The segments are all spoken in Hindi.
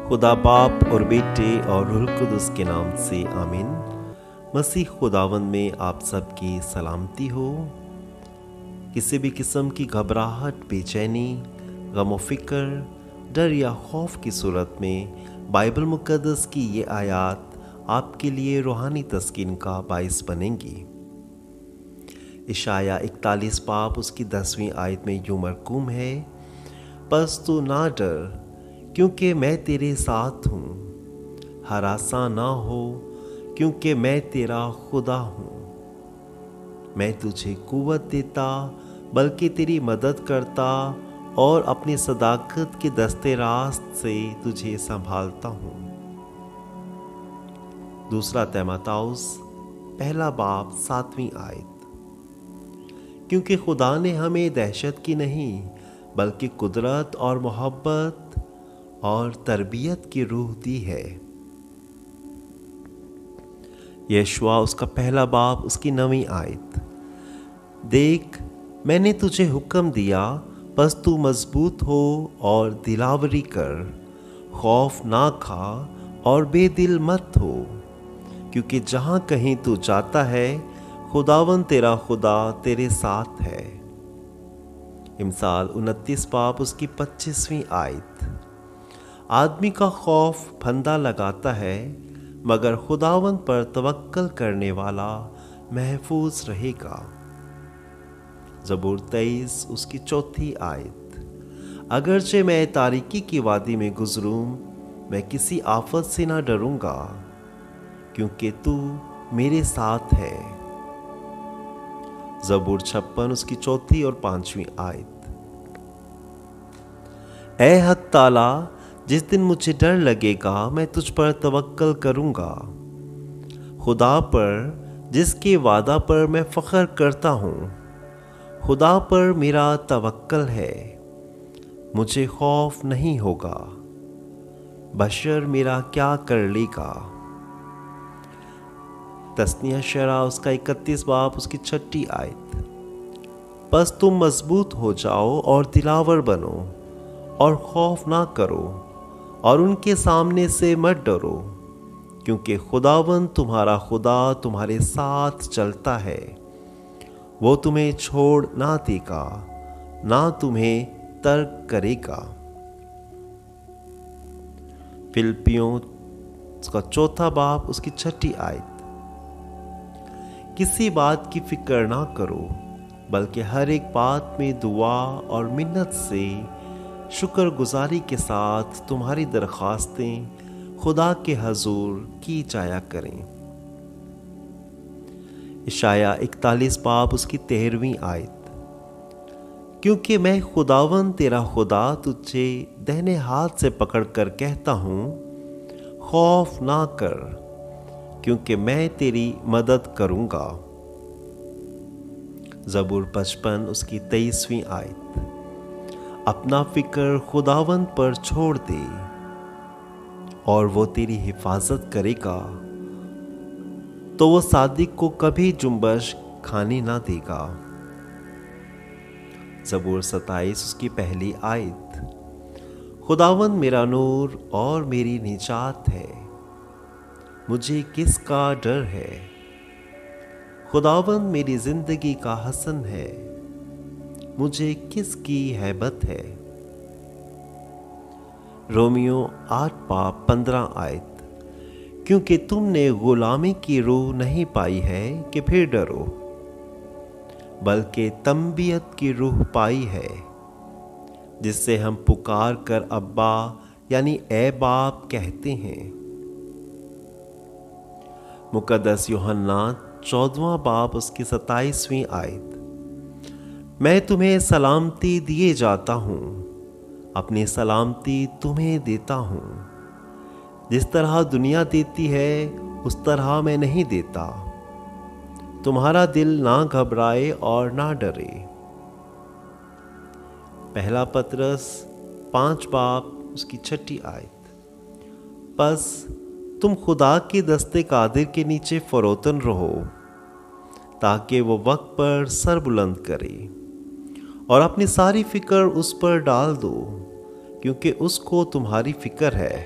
खुदा बाप और बेटे और रूह कुदुस के नाम से आमीन। मसीह खुदावंद में आप सबकी सलामती हो। किसी भी किस्म की घबराहट, बेचैनी, गम फिक्र, डर या खौफ की सूरत में बाइबल मुक़द्दस की ये आयत आपके लिए रूहानी तस्कीन का बाइस बनेंगी। इशाया 41 बाब उसकी 10वीं आयत में यूं मरकूम है, बस तू ना डर क्योंकि मैं तेरे साथ हूँ, हरासा ना हो क्योंकि मैं तेरा खुदा हूँ। मैं तुझे कुव्वत देता बल्कि तेरी मदद करता और अपनी सदाकत के दस्ते रास्त से तुझे संभालता हूँ। दूसरा तीमुथियुस पहला बाब 7वीं आयत। क्योंकि खुदा ने हमें दहशत की नहीं बल्कि कुदरत और मोहब्बत और तरबियत की रूह दी है। यशुआ उसका पहला बाब उसकी 9वीं आयत। देख, मैंने तुझे हुक्म दिया, बस तू मजबूत हो और दिलावरी कर, खौफ ना खा और बेदिल मत हो, क्योंकि जहाँ कहीं तू जाता है खुदावंद तेरा खुदा तेरे साथ है। इमसाल 29 बाब उसकी 25वीं आयत। आदमी का खौफ फंदा लगाता है, मगर खुदावंद पर तवक्कल करने वाला महफूज रहेगा। ज़बूर 23 उसकी 4थी आयत। अगरचे मैं तारीकी की वादी में गुजरूं, मैं किसी आफत से ना डरूंगा, क्योंकि तू मेरे साथ है। ज़बूर 56 उसकी 4थी और 5वीं आयत। ऐ हक ताला, जिस दिन मुझे डर लगेगा मैं तुझ पर तवक्कल करूंगा। खुदा पर जिसके वादा पर मैं फ़ख्र करता हूँ, खुदा पर मेरा तवक्कल है, मुझे खौफ नहीं होगा। बशर मेरा क्या कर लेगा। तस्निया शरा उसका 31 बाब उसकी 6ठी आयत। बस तुम मजबूत हो जाओ और दिलावर बनो और खौफ ना करो और उनके सामने से मत डरो, क्योंकि खुदावंद तुम्हारा खुदा तुम्हारे साथ चलता है। वो तुम्हें छोड़ ना देगा, ना तुम्हें तर्क करेगा। फिलिप्पियों उसका 4था बाब उसकी 6ठी आयत। किसी बात की फिक्र ना करो, बल्कि हर एक बात में दुआ और मिन्नत से शुक्रगुजारी के साथ तुम्हारी दरख्वास्तें खुदा के हजूर की जाया करें। इशाया 41 बाब उसकी 13वीं आयत। क्योंकि मैं खुदावंद तेरा खुदा तुझे दाहिने हाथ से पकड़कर कहता हूँ, खौफ ना कर, क्योंकि मैं तेरी मदद करूँगा। ज़बूर 55 उसकी 23वीं आयत। अपना फिक्र खुदावंद पर छोड़ दे और वो तेरी हिफाजत करेगा, तो वो सादिक को कभी जुम्बश खाने ना देगा। ज़बूर 27 उसकी पहली आयत। खुदावंद मेरा नूर और मेरी निजात है, मुझे किसका डर है। खुदावंद मेरी जिंदगी का हसन है, मुझे किसकी हैबत है। रोमियो 8 बाब 15 आयत। क्योंकि तुमने गुलामी की रूह नहीं पाई है कि फिर डरो, बल्कि तंबियत की रूह पाई है, जिससे हम पुकार कर अब्बा यानी ए बाप कहते हैं। मुकद्दस यूहन्ना 14वां बाब उसकी 27वीं आयत। मैं तुम्हें सलामती दिए जाता हूँ, अपनी सलामती तुम्हें देता हूँ। जिस तरह दुनिया देती है उस तरह मैं नहीं देता। तुम्हारा दिल ना घबराए और ना डरे। पहला पतरस 5 बाब उसकी 6ठी आयत। बस तुम खुदा के दस्ते कादिर के नीचे फरोतन रहो, ताकि वो वक्त पर सर बुलंद करे, और अपनी सारी फिक्र उस पर डाल दो, क्योंकि उसको तुम्हारी फिक्र है।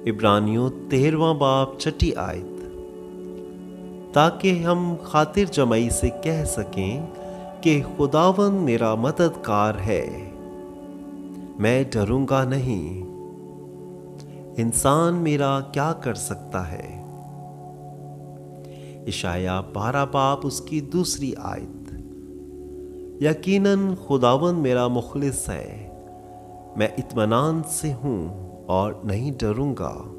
इब्रानियों 13वां बाब 6 आयत, ताकि हम खातिर जमाई से कह सकें कि खुदावंद मेरा मददगार है, मैं डरूंगा नहीं। इंसान मेरा क्या कर सकता है। इशाया 12 बाब उसकी 2 आयत, यकीनन खुदावंद मेरा मुखलिस है, मैं इत्मीनान से हूं और नहीं डरूंगा।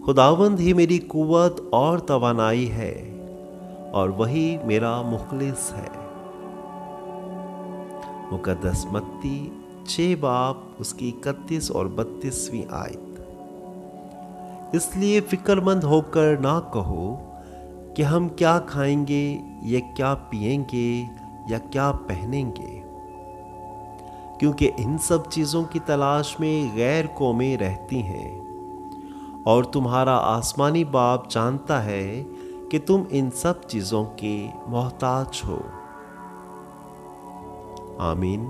खुदावंद ही मेरी कुव्वत और तवानाई है और वही मेरा मुखलिस है। मुकद्दस मत्ती 6 बाब उसकी 31 और 32वीं आयत। इसलिए फिक्रमंद होकर ना कहो कि हम क्या खाएंगे या क्या पिएंगे या क्या पहनेंगे, क्योंकि इन सब चीज़ों की तलाश में गैर कौमें रहती हैं, और तुम्हारा आसमानी बाप जानता है कि तुम इन सब चीज़ों के मोहताज हो। आमीन।